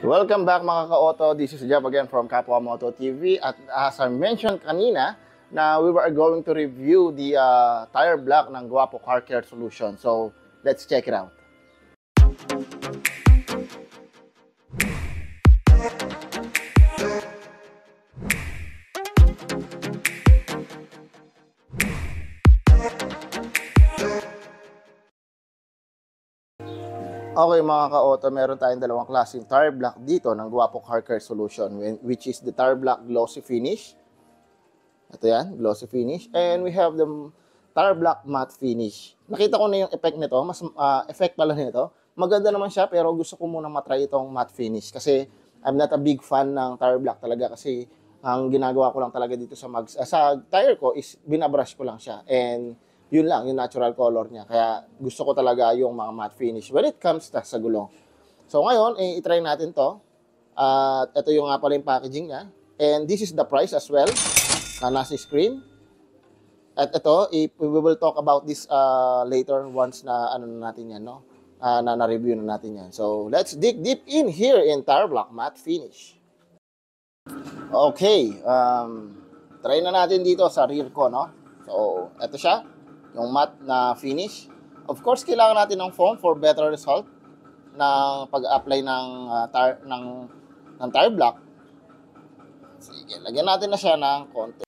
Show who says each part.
Speaker 1: Welcome back mga ka-auto. This is Jeff again from Kapwa Moto TV. At as I mentioned kanina, na we were going to review the tire block ng Guapo Car Care Solution. So, let's check it out. Okay mga ka-auto, meron tayong dalawang klaseng tire block dito ng Guapo Car Care Solution, which is the tire block glossy finish. Ito yan, glossy finish. And we have the tire block matte finish. Nakita ko na yung effect nito, mas effect pala nito. Maganda naman siya, pero gusto ko muna matry itong matte finish kasi I'm not a big fan ng tire block talaga kasi ang ginagawa ko lang talaga dito sa sa tire ko is binabrush ko lang siya. And yun lang, yung natural color niya. Kaya gusto ko talaga yung mga matte finish when it comes sa gulong. So ngayon, i-try natin to. At ito yung nga pala yung packaging niya. And this is the price as well na nasa screen. At ito, we will talk about this later once na ano natin yan, no? Na-review na natin yan. So let's dig deep in here in tire block matte finish. Okay, try na natin dito sa rear ko, no? So, ito siya. Yung matte na finish. Of course, kailangan natin ng foam for better result ng pag-apply ng tire block. Sige, lagyan natin na siya ng konti.